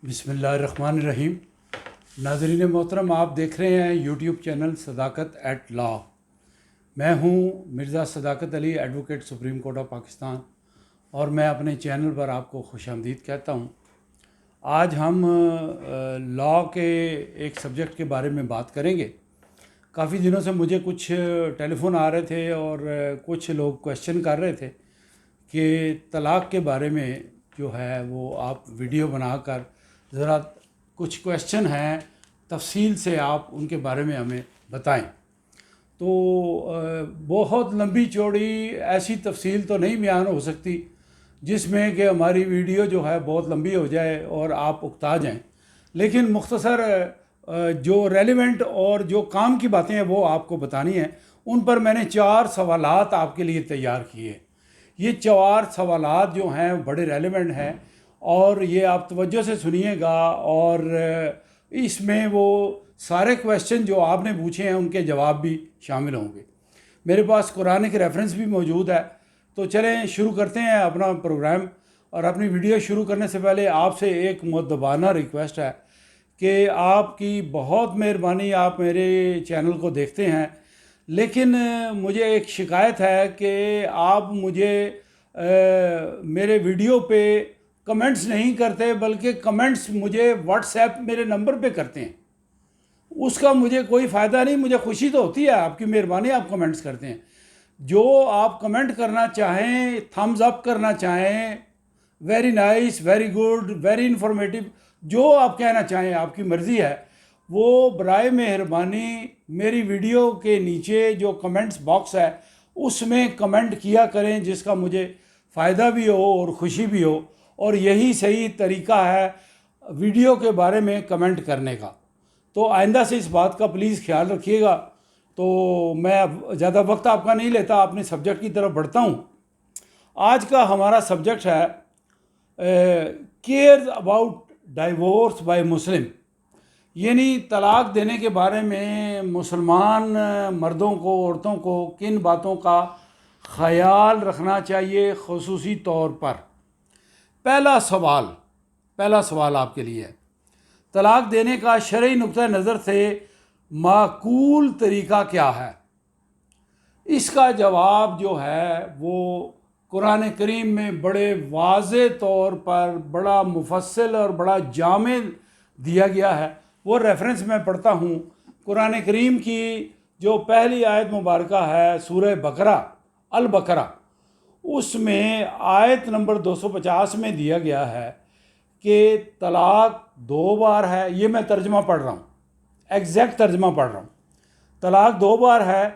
بسم اللہ الرحمن الرحیم۔ ناظرین محترم، آپ دیکھ رہے ہیں YouTube channel Sadaqat at law. میں ہوں Mirza Sadaqat Ali, advocate supreme court of Pakistan, اور میں اپنے چینل پر آپ کو خوش آمدید کہتا ہوں۔ آج ہم لا کے ایک سبجیکٹ کے بارے میں بات کریں گے۔ کافی دنوں سے مجھے کچھ ٹیلی فون آ رہے تھے اور کچھ لوگ کویشچن کر رہے تھے کہ طلاق کے بارے میں جو ہے وہ آپ ویڈیو بنا کر ذرا کچھ کویشچن ہیں تفصیل سے آپ ان کے بارے میں ہمیں بتائیں۔ تو بہت لمبی چوڑی ایسی تفصیل تو نہیں بیان ہو سکتی جس میں کہ ہماری ویڈیو جو ہے بہت لمبی ہو جائے اور آپ اکتا جائیں، لیکن مختصر جو ریلیونٹ اور جو کام کی باتیں ہیں وہ آپ کو بتانی ہیں۔ ان پر میں نے 4 سوالات آپ کے لیے تیار کیے۔ یہ 4 سوالات جو ہیں بڑے ریلیونٹ ہیں، اور یہ آپ توجہ سے سنیے گا، اور اس میں وہ سارے کویشچن جو آپ نے پوچھے ہیں ان کے جواب بھی شامل ہوں گے۔ میرے پاس قرآن کے ریفرنس بھی موجود ہے۔ تو چلیں شروع کرتے ہیں اپنا پروگرام۔ اور اپنی ویڈیو شروع کرنے سے پہلے آپ سے ایک مؤدبانہ ریکویسٹ ہے کہ آپ کی بہت مہربانی، آپ میرے چینل کو دیکھتے ہیں، لیکن مجھے ایک شکایت ہے کہ آپ مجھے میرے ویڈیو پہ کمنٹس نہیں کرتے، بلکہ کمنٹس مجھے واٹس ایپ میرے نمبر پہ کرتے ہیں۔ اس کا مجھے کوئی فائدہ نہیں، مجھے خوشی تو ہوتی ہے، آپ کی مہربانی، آپ کمنٹس کرتے ہیں۔ جو آپ کمنٹ کرنا چاہیں، تھمز اپ کرنا چاہیں، very nice, very good, very informative, جو آپ کہنا چاہیں، آپ کی مرضی ہے، وہ برائے مہربانی میری ویڈیو کے نیچے جو کمنٹس باکس ہے اس میں کمنٹ کیا کریں، جس کا مجھے فائدہ بھی ہو اور خوشی بھی ہو، اور یہی صحیح طریقہ ہے ویڈیو کے بارے میں کمنٹ کرنے کا۔ تو آئندہ سے اس بات کا پلیز خیال رکھیے گا۔ تو میں اب زیادہ وقت آپ کا نہیں لیتا، اپنے سبجیکٹ کی طرف بڑھتا ہوں۔ آج کا ہمارا سبجیکٹ ہے cares about diverse by Muslim, یعنی طلاق دینے کے بارے میں مسلمان مردوں کو، عورتوں کو کن باتوں کا خیال رکھنا چاہیے خصوصی طور پر۔ پہلا سوال آپ کے لیے ہے، طلاق دینے کا شرعی نقطہ نظر سے معقول طریقہ کیا ہے؟ اس کا جواب جو ہے وہ قرآن کریم میں بڑے واضح طور پر بڑا مفصل اور بڑا جامع دیا گیا ہے۔ وہ ریفرنس میں پڑھتا ہوں، قرآن کریم کی جو پہلی آیت مبارکہ ہے سورہ بقرہ، البقرہ، اس میں آیت نمبر 250 میں دیا گیا ہے کہ طلاق 2 بار ہے۔ یہ میں ترجمہ پڑھ رہا ہوں، ایگزیکٹ ترجمہ پڑھ رہا ہوں۔ طلاق 2 بار ہے،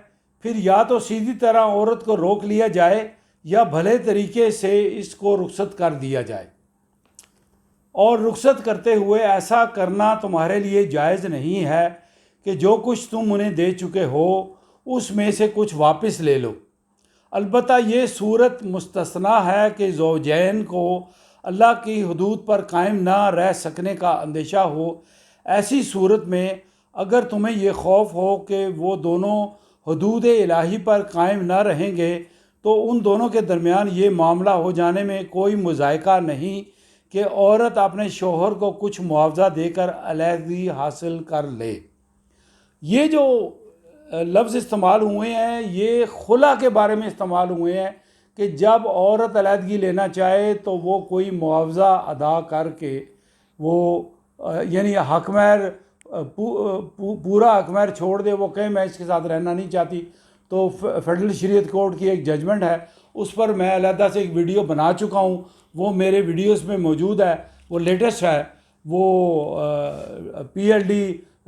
پھر یا تو سیدھی طرح عورت کو روک لیا جائے یا بھلے طریقے سے اس کو رخصت کر دیا جائے، اور رخصت کرتے ہوئے ایسا کرنا تمہارے لیے جائز نہیں ہے کہ جو کچھ تم انہیں دے چکے ہو اس میں سے کچھ واپس لے لو۔ البتہ یہ صورت مستثنیٰ ہے کہ زوجین کو اللہ کی حدود پر قائم نہ رہ سکنے کا اندیشہ ہو۔ ایسی صورت میں اگر تمہیں یہ خوف ہو کہ وہ دونوں حدود الہی پر قائم نہ رہیں گے تو ان دونوں کے درمیان یہ معاملہ ہو جانے میں کوئی مضائقہ نہیں کہ عورت اپنے شوہر کو کچھ معاوضہ دے کر علیحدگی حاصل کر لے۔ یہ جو لفظ استعمال ہوئے ہیں یہ خلا کے بارے میں استعمال ہوئے ہیں کہ جب عورت علیحدگی لینا چاہے تو وہ کوئی معاوضہ ادا کر کے وہ یعنی حق مہر پورا حق مہر چھوڑ دے، وہ کہے میں اس کے ساتھ رہنا نہیں چاہتی۔ تو فیڈرل شریعت کورٹ کی ایک ججمنٹ ہے، اس پر میں علیحدہ سے ایک ویڈیو بنا چکا ہوں، وہ میرے ویڈیوز میں موجود ہے، وہ لیٹسٹ ہے، وہ PLD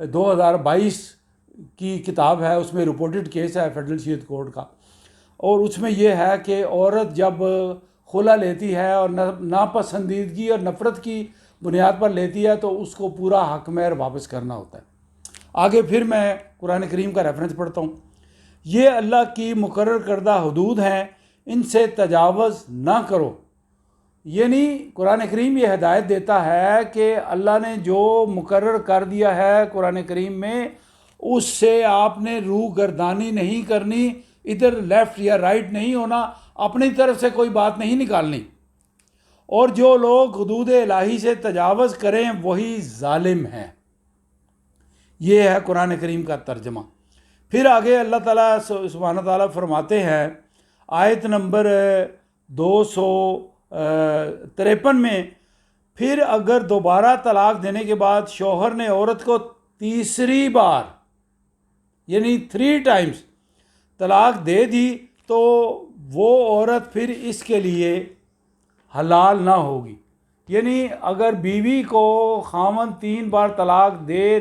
2022 کی کتاب ہے، اس میں رپورٹڈ کیس ہے فیڈرل شریعت کورٹ کا۔ اور اس میں یہ ہے کہ عورت جب خلا لیتی ہے اور ناپسندیدگی اور نفرت کی بنیاد پر لیتی ہے تو اس کو پورا حق مہر واپس کرنا ہوتا ہے۔ آگے پھر میں قرآن کریم کا ریفرنس پڑھتا ہوں۔ یہ اللہ کی مقرر کردہ حدود ہیں، ان سے تجاوز نہ کرو۔ یعنی قرآن کریم یہ ہدایت دیتا ہے کہ اللہ نے جو مقرر کر دیا ہے قرآن کریم میں، اس سے آپ نے روح گردانی نہیں کرنی، ادھر لیفٹ یا رائٹ نہیں ہونا، اپنی طرف سے کوئی بات نہیں نکالنی۔ اور جو لوگ حدود الہی سے تجاوز کریں وہی ظالم ہیں۔ یہ ہے قرآن کریم کا ترجمہ۔ پھر آگے اللہ تعالیٰ سبحانہ تعالیٰ فرماتے ہیں آیت نمبر 253 میں، پھر اگر دوبارہ طلاق دینے کے بعد شوہر نے عورت کو تیسری بار یعنی 3 ٹائمز طلاق دے دی تو وہ عورت پھر اس کے لیے حلال نہ ہوگی۔ یعنی اگر بیوی کو خاوند 3 بار طلاق دے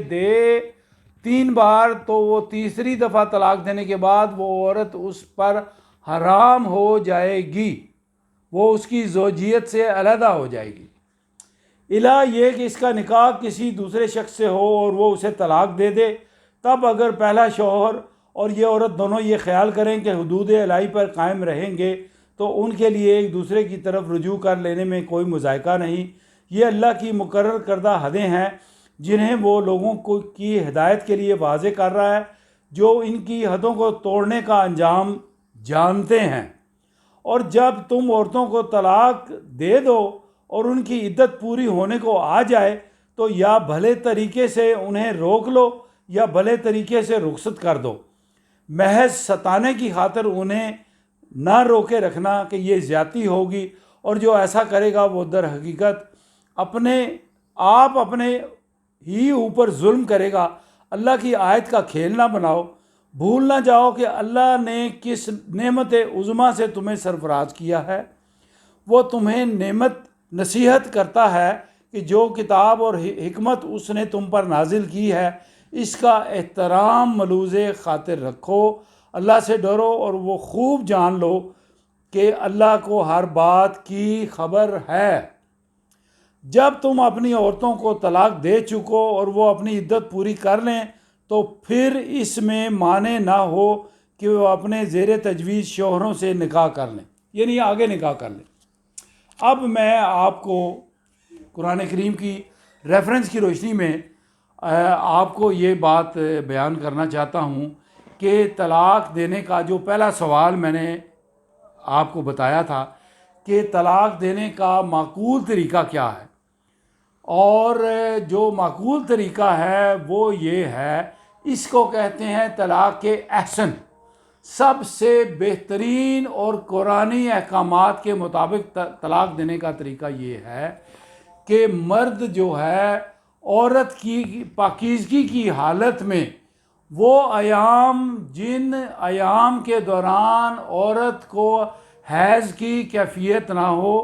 3 بار، تو وہ تیسری دفعہ طلاق دینے کے بعد وہ عورت اس پر حرام ہو جائے گی، وہ اس کی زوجیت سے علیحدہ ہو جائے گی، الا یہ کہ اس کا نکاح کسی دوسرے شخص سے ہو اور وہ اسے طلاق دے دے۔ تب اگر پہلا شوہر اور یہ عورت دونوں یہ خیال کریں کہ حدود الہی پر قائم رہیں گے تو ان کے لیے ایک دوسرے کی طرف رجوع کر لینے میں کوئی مذائقہ نہیں۔ یہ اللہ کی مقرر کردہ حدیں ہیں جنہیں وہ لوگوں کی ہدایت کے لیے واضح کر رہا ہے جو ان کی حدوں کو توڑنے کا انجام جانتے ہیں۔ اور جب تم عورتوں کو طلاق دے دو اور ان کی عدت پوری ہونے کو آ جائے تو یا بھلے طریقے سے انہیں روک لو یا بھلے طریقے سے رخصت کر دو، محض ستانے کی خاطر انہیں نہ روکے رکھنا کہ یہ زیادتی ہوگی، اور جو ایسا کرے گا وہ در حقیقت اپنے ہی اوپر ظلم کرے گا۔ اللہ کی آیت کا کھیل نہ بناؤ، بھول نہ جاؤ کہ اللہ نے کس نعمت عظمیٰ سے تمہیں سرفراز کیا ہے۔ وہ تمہیں نصیحت کرتا ہے کہ جو کتاب اور حکمت اس نے تم پر نازل کی ہے اس کا احترام ملوز خاطر رکھو، اللہ سے ڈرو اور وہ خوب جان لو کہ اللہ کو ہر بات کی خبر ہے۔ جب تم اپنی عورتوں کو طلاق دے چکو اور وہ اپنی عدت پوری کر لیں تو پھر اس میں مانع نہ ہو کہ وہ اپنے زیر تجویز شوہروں سے نکاح کر لیں، یعنی آگے نکاح کر لیں۔ اب میں آپ کو قرآن کریم کی ریفرنس کی روشنی میں آپ کو یہ بات بیان کرنا چاہتا ہوں کہ طلاق دینے کا جو پہلا سوال میں نے آپ کو بتایا تھا کہ طلاق دینے کا معقول طریقہ کیا ہے، اور جو معقول طریقہ ہے وہ یہ ہے، اس کو کہتے ہیں طلاق کے احسن، سب سے بہترین اور قرآنی احکامات کے مطابق طلاق دینے کا طریقہ یہ ہے کہ مرد جو ہے عورت کی پاکیزگی کی حالت میں وہ جن ایام کے دوران عورت کو حیض کی کیفیت نہ ہو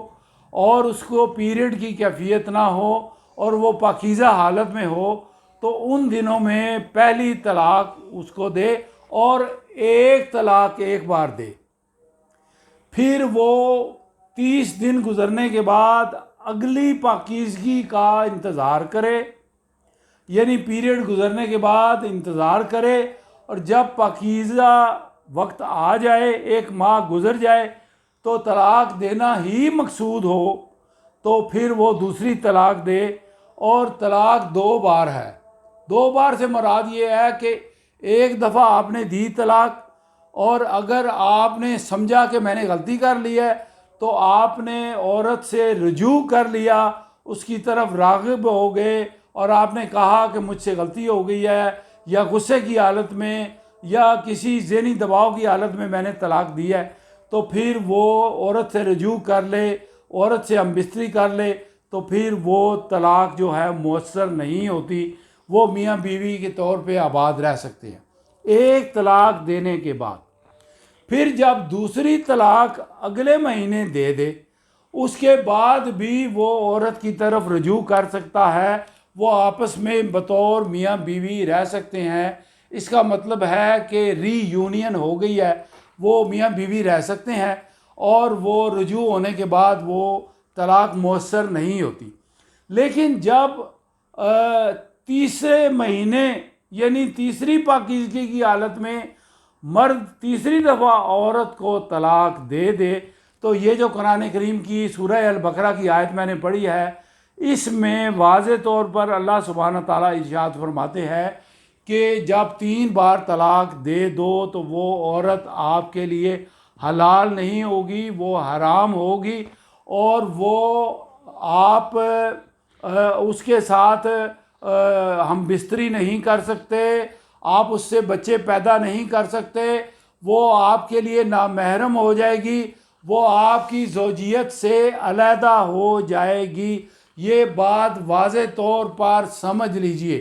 اور اس کو پیریڈ کی کیفیت نہ ہو اور وہ پاکیزہ حالت میں ہو تو ان دنوں میں پہلی طلاق اس کو دے اور ایک طلاق ایک بار دے، پھر وہ 30 دن گزرنے کے بعد اگلی پاکیزگی کا انتظار کرے، یعنی پیریڈ گزرنے کے بعد انتظار کرے، اور جب پاکیزہ وقت آ جائے 1 ماہ گزر جائے تو طلاق دینا ہی مقصود ہو تو پھر وہ دوسری طلاق دے، اور طلاق 2 بار ہے۔ 2 بار سے مراد یہ ہے کہ ایک دفعہ آپ نے دی طلاق، اور اگر آپ نے سمجھا کہ میں نے غلطی کر لی ہے تو آپ نے عورت سے رجوع کر لیا، اس کی طرف راغب ہو گئے اور آپ نے کہا کہ مجھ سے غلطی ہو گئی ہے، یا غصے کی حالت میں یا کسی ذہنی دباؤ کی حالت میں میں نے طلاق دی ہے، تو پھر وہ عورت سے رجوع کر لے، عورت سے ہم بستری کر لے، تو پھر وہ طلاق جو ہے مؤثر نہیں ہوتی، وہ میاں بیوی کے طور پہ آباد رہ سکتے ہیں۔ ایک طلاق دینے کے بعد پھر جب دوسری طلاق اگلے مہینے دے دے، اس کے بعد بھی وہ عورت کی طرف رجوع کر سکتا ہے، وہ آپس میں بطور میاں بیوی رہ سکتے ہیں۔ اس کا مطلب ہے کہ ری یونین ہو گئی ہے، وہ میاں بیوی رہ سکتے ہیں، اور وہ رجوع ہونے کے بعد وہ طلاق مؤثر نہیں ہوتی۔ لیکن جب تیسرے مہینے یعنی تیسری پاکیزگی کی حالت میں مرد تیسری دفعہ عورت کو طلاق دے دے، تو یہ جو قرآن کریم کی سورہ البقرہ کی آیت میں نے پڑھی ہے، اس میں واضح طور پر اللہ سبحانہ تعالیٰ ارشاد فرماتے ہیں کہ جب 3 بار طلاق دے دو تو وہ عورت آپ کے لیے حلال نہیں ہوگی، وہ حرام ہوگی، اور وہ آپ اس کے ساتھ ہم بستری نہیں کر سکتے، آپ اس سے بچے پیدا نہیں کر سکتے، وہ آپ کے لیے نامحرم ہو جائے گی، وہ آپ کی زوجیت سے علیحدہ ہو جائے گی۔ یہ بات واضح طور پر سمجھ لیجئے۔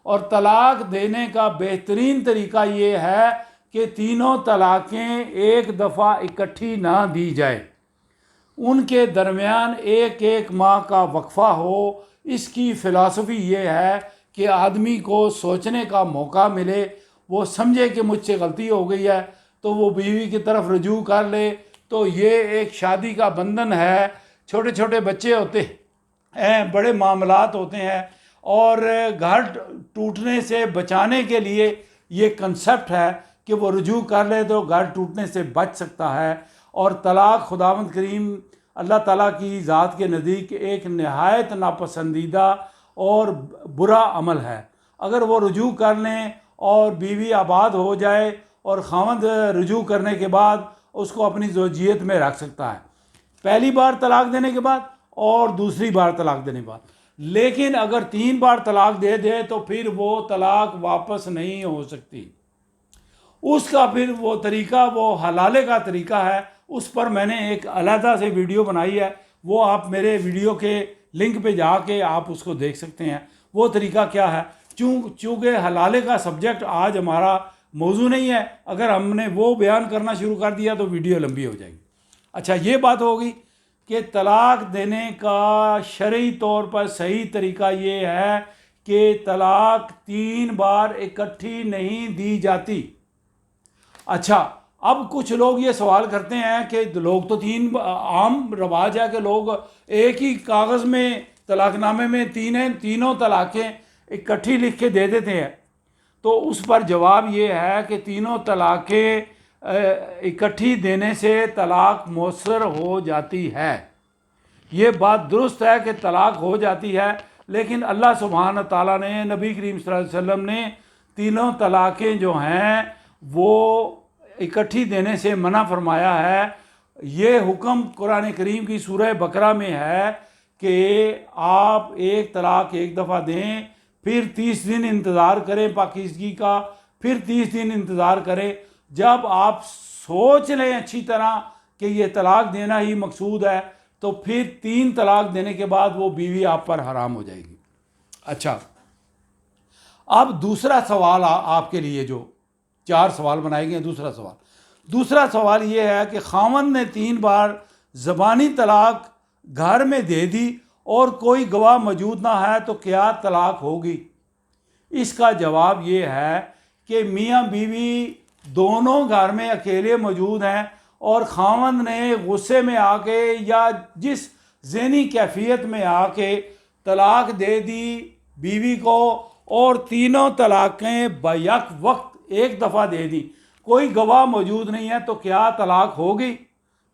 اور طلاق دینے کا بہترین طریقہ یہ ہے کہ تینوں طلاقیں ایک دفعہ اکٹھی نہ دی جائے، ان کے درمیان ایک ایک ماہ کا وقفہ ہو۔ اس کی فلسفی یہ ہے کہ آدمی کو سوچنے کا موقع ملے، وہ سمجھے کہ مجھ سے غلطی ہو گئی ہے تو وہ بیوی کی طرف رجوع کر لے۔ تو یہ ایک شادی کا بندھن ہے، چھوٹے چھوٹے بچے ہوتے ہیں، بڑے معاملات ہوتے ہیں، اور گھر ٹوٹنے سے بچانے کے لیے یہ کنسپٹ ہے کہ وہ رجوع کر لے تو گھر ٹوٹنے سے بچ سکتا ہے۔ اور طلاق خداوند کریم اللہ تعالیٰ کی ذات کے نزدیک ایک نہایت ناپسندیدہ اور برا عمل ہے۔ اگر وہ رجوع کر لیں اور بیوی آباد ہو جائے اور خاوند رجوع کرنے کے بعد اس کو اپنی زوجیت میں رکھ سکتا ہے، پہلی بار طلاق دینے کے بعد اور دوسری بار طلاق دینے کے بعد۔ لیکن اگر 3 بار طلاق دے دے تو پھر وہ طلاق واپس نہیں ہو سکتی۔ اس کا پھر وہ طریقہ وہ حلالے کا طریقہ ہے، اس پر میں نے ایک علیحدہ سے ویڈیو بنائی ہے، وہ آپ میرے ویڈیو کے لنک پہ جا کے آپ اس کو دیکھ سکتے ہیں۔ وہ طریقہ کیا ہے، چونکہ حلالے کا سبجیکٹ آج ہمارا موضوع نہیں ہے، اگر ہم نے وہ بیان کرنا شروع کر دیا تو ویڈیو لمبی ہو جائے گی۔ اچھا، یہ بات ہوگی کہ طلاق دینے کا شرعی طور پر صحیح طریقہ یہ ہے کہ طلاق 3 بار اکٹھی نہیں دی جاتی۔ اچھا، اب کچھ لوگ یہ سوال کرتے ہیں کہ لوگ تو عام رواج ہے کہ لوگ ایک ہی کاغذ میں طلاق نامے میں تینوں طلاقیں اکٹھی لکھ کے دے دیتے ہیں۔ تو اس پر جواب یہ ہے کہ تینوں طلاقیں اکٹھی دینے سے طلاق مؤثر ہو جاتی ہے۔ یہ بات درست ہے کہ طلاق ہو جاتی ہے، لیکن اللہ سبحانہ تعالیٰ نے، نبی کریم صلی اللہ علیہ وسلم نے تینوں طلاقیں جو ہیں وہ اکٹھی دینے سے منع فرمایا ہے۔ یہ حکم قرآن کریم کی سورہ بقرہ میں ہے کہ آپ ایک طلاق ایک دفعہ دیں، پھر 30 دن انتظار کریں پاکیزگی کا، پھر 30 دن انتظار کریں۔ جب آپ سوچ لیں اچھی طرح کہ یہ طلاق دینا ہی مقصود ہے تو پھر 3 طلاق دینے کے بعد وہ بیوی آپ پر حرام ہو جائے گی۔ اچھا، اب دوسرا سوال آپ کے لیے، جو 4 سوال بنائے گئے، دوسرا سوال یہ ہے کہ خاوند نے 3 بار زبانی طلاق گھر میں دے دی اور کوئی گواہ موجود نہ ہے تو کیا طلاق ہوگی؟ اس کا جواب یہ ہے کہ میاں بیوی دونوں گھر میں اکیلے موجود ہیں اور خاوند نے غصے میں آ کے یا جس ذہنی کیفیت میں آ کے طلاق دے دی بیوی کو، اور تینوں طلاقیں بیک وقت ایک دفعہ دے دی، کوئی گواہ موجود نہیں ہے، تو کیا طلاق ہوگی؟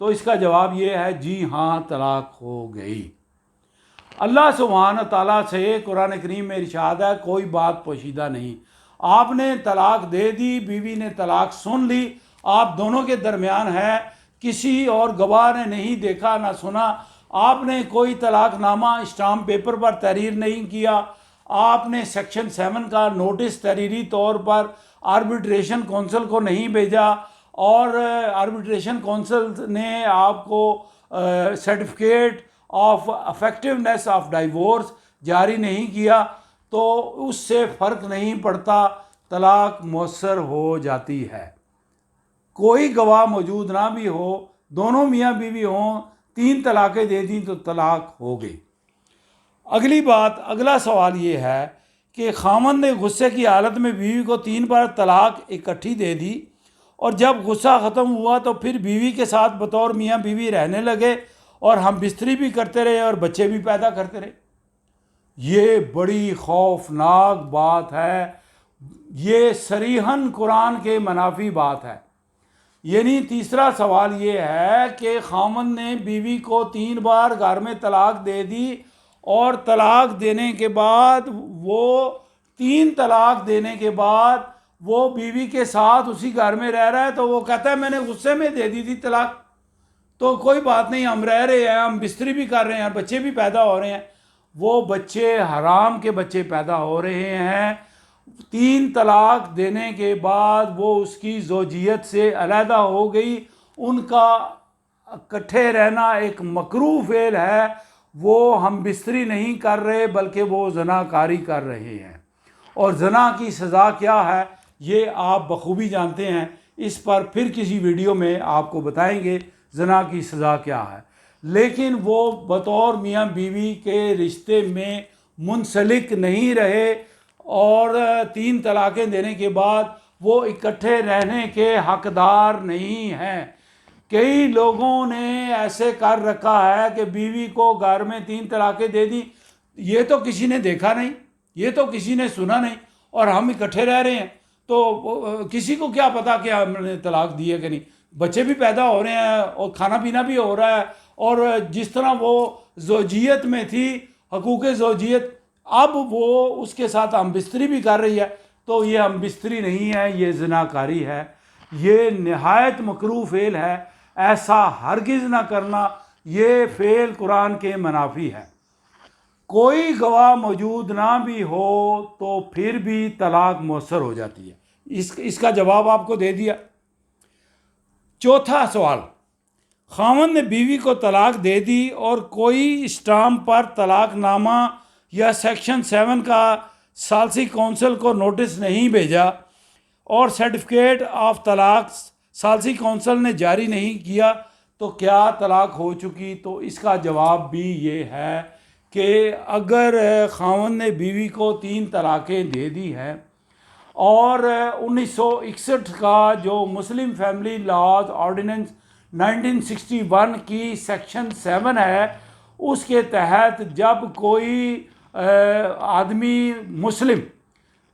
تو اس کا جواب یہ ہے جی ہاں، طلاق ہو گئی۔ اللہ سبحانہ تعالیٰ سے قرآن کریم میں ارشاد ہے کوئی بات پوشیدہ نہیں۔ آپ نے طلاق دے دی، بیوی نے طلاق سن لی، آپ دونوں کے درمیان ہے، کسی اور گواہ نے نہیں دیکھا نہ سنا، آپ نے کوئی طلاق نامہ اسٹامپ پیپر پر تحریر نہیں کیا، آپ نے سیکشن 7 کا نوٹس تحریری طور پر آربیٹریشن کونسل کو نہیں بھیجا، اور آربیٹریشن کونسل نے آپ کو certificate of effectiveness of divorce جاری نہیں کیا، تو اس سے فرق نہیں پڑتا، طلاق مؤثر ہو جاتی ہے۔ کوئی گواہ موجود نہ بھی ہو، دونوں میاں بیوی ہوں، 3 طلاقیں دے دیں تو طلاق ہو گئی۔ اگلا سوال یہ ہے کہ خاوند نے غصے کی حالت میں بیوی کو 3 بار طلاق اکٹھی دے دی، اور جب غصہ ختم ہوا تو پھر بیوی کے ساتھ بطور میاں بیوی رہنے لگے اور ہم بستری بھی کرتے رہے اور بچے بھی پیدا کرتے رہے۔ یہ بڑی خوفناک بات ہے، یہ صریحاً قرآن کے منافی بات ہے۔ یعنی تیسرا سوال یہ ہے کہ خاوند نے بیوی کو 3 بار گھر میں طلاق دے دی، اور طلاق دینے کے بعد وہ 3 طلاق دینے کے بعد وہ بیوی کے ساتھ اسی گھر میں رہ رہا ہے، تو وہ کہتا ہے میں نے غصے میں دے دی تھی طلاق، تو کوئی بات نہیں، ہم رہ رہے ہیں، ہم بستری بھی کر رہے ہیں، بچے بھی پیدا ہو رہے ہیں، وہ بچے حرام کے بچے پیدا ہو رہے ہیں۔ 3 طلاق دینے کے بعد وہ اس کی زوجیت سے علیحدہ ہو گئی، ان کا اکٹھے رہنا ایک مکروہ فعل ہے، وہ ہم بستری نہیں کر رہے بلکہ وہ زنا کاری کر رہے ہیں۔ اور زنا کی سزا کیا ہے یہ آپ بخوبی جانتے ہیں، اس پر پھر کسی ویڈیو میں آپ کو بتائیں گے زنا کی سزا کیا ہے۔ لیکن وہ بطور میاں بیوی کے رشتے میں منسلک نہیں رہے، اور 3 طلاقیں دینے کے بعد وہ اکٹھے رہنے کے حقدار نہیں ہیں۔ کئی لوگوں نے ایسے کر رکھا ہے کہ بیوی کو گھر میں 3 طلاقیں دے دی، یہ تو کسی نے دیکھا نہیں، یہ تو کسی نے سنا نہیں، اور ہم اکٹھے رہ رہے ہیں، تو کسی کو کیا پتا کہ ہم نے طلاق دی ہے کہ نہیں۔ بچے بھی پیدا ہو رہے ہیں اور کھانا پینا بھی ہو رہا ہے، اور جس طرح وہ زوجیت میں تھی، حقوق زوجیت، اب وہ اس کے ساتھ ہم بستری بھی کر رہی ہے، تو یہ ہم بستری نہیں ہے، یہ زناکاری ہے، یہ نہایت مکروہ فعل ہے، ایسا ہرگز نہ کرنا، یہ فعل قرآن کے منافی ہے۔ کوئی گواہ موجود نہ بھی ہو تو پھر بھی طلاق مؤثر ہو جاتی ہے، اس کا جواب آپ کو دے دیا۔ چوتھا سوال، خاوند نے بیوی کو طلاق دے دی اور کوئی اسٹامپ پر طلاق نامہ یا سیکشن 7 کا ثالثی کونسل کو نوٹس نہیں بھیجا، اور سرٹیفکیٹ آف طلاق ثالثی کونسل نے جاری نہیں کیا، تو کیا طلاق ہو چکی؟ تو اس کا جواب بھی یہ ہے کہ اگر خاوند نے بیوی کو 3 طلاقیں دے دی ہیں، اور 1961 کا جو مسلم فیملی لاز آرڈیننس 1961 کی سیکشن 7 ہے، اس کے تحت جب کوئی آدمی مسلم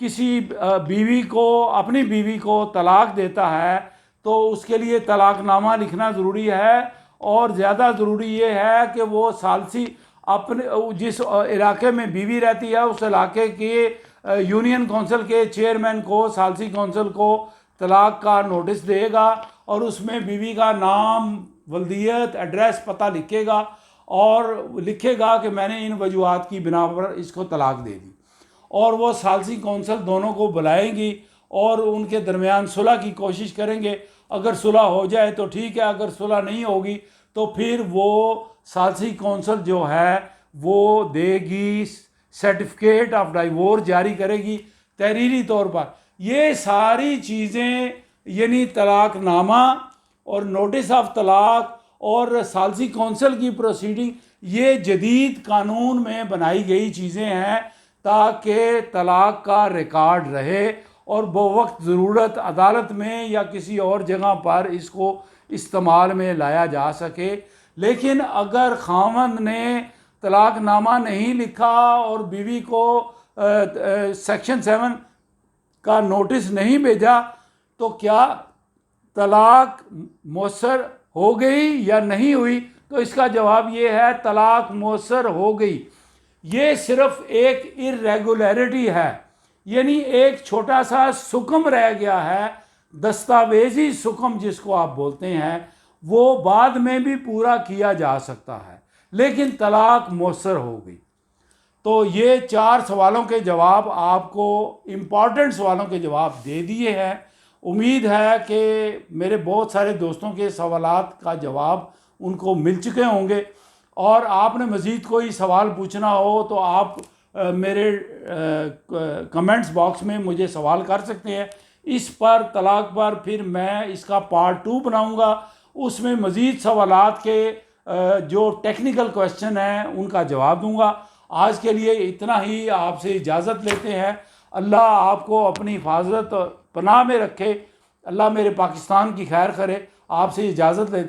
کسی بیوی کو، اپنی بیوی کو طلاق دیتا ہے تو اس کے لیے طلاق نامہ لکھنا ضروری ہے، اور زیادہ ضروری یہ ہے کہ وہ ثالثی اپنے جس علاقے میں بیوی رہتی ہے اس علاقے کے یونین کونسل کے چیئرمین کو، ثالثی کونسل کو طلاق کا نوٹس دے گا، اور اس میں بیوی کا نام، ولدیت، ایڈریس، پتہ لکھے گا، اور لکھے گا کہ میں نے ان وجوہات کی بنا پر اس کو طلاق دے دی، اور وہ ثالثی کونسل دونوں کو بلائیں گی اور ان کے درمیان صلح کی کوشش کریں گے۔ اگر صلح ہو جائے تو ٹھیک ہے، اگر صلح نہیں ہوگی تو پھر وہ ثالثی کونسل جو ہے وہ دے گی، سرٹیفکیٹ آف ڈائیورس جاری کرے گی تحریری طور پر۔ یہ ساری چیزیں یعنی طلاق نامہ اور نوٹس آف طلاق اور ثالثی کونسل کی پروسیڈنگ، یہ جدید قانون میں بنائی گئی چیزیں ہیں تاکہ طلاق کا ریکارڈ رہے، اور بوقت ضرورت عدالت میں یا کسی اور جگہ پر اس کو استعمال میں لایا جا سکے۔ لیکن اگر خاوند نے طلاق نامہ نہیں لکھا اور بیوی کو سیکشن 7 کا نوٹس نہیں بھیجا، تو کیا طلاق مؤثر ہو گئی یا نہیں ہوئی؟ تو اس کا جواب یہ ہے، طلاق مؤثر ہو گئی۔ یہ صرف ایک irregularity ہے، یعنی ایک چھوٹا سا سکم رہ گیا ہے، دستاویزی سکم جس کو آپ بولتے ہیں، وہ بعد میں بھی پورا کیا جا سکتا ہے، لیکن طلاق مؤثر ہو گئی۔ تو یہ 4 سوالوں کے جواب آپ کو، امپورٹنٹ سوالوں کے جواب دے دیے ہیں۔ امید ہے کہ میرے بہت سارے دوستوں کے سوالات کا جواب ان کو مل چکے ہوں گے، اور آپ نے مزید کوئی سوال پوچھنا ہو تو آپ میرے کمنٹس باکس میں مجھے سوال کر سکتے ہیں۔ اس پر طلاق پر پھر میں اس کا پارٹ 2 بناؤں گا، اس میں مزید سوالات کے جو ٹیکنیکل کویسچن ہیں ان کا جواب دوں گا۔ آج کے لیے اتنا ہی، آپ سے اجازت لیتے ہیں۔ اللہ آپ کو اپنی حفاظت پناہ میں رکھے، اللہ میرے پاکستان کی خیر کرے۔ آپ سے اجازت لیتے ہیں۔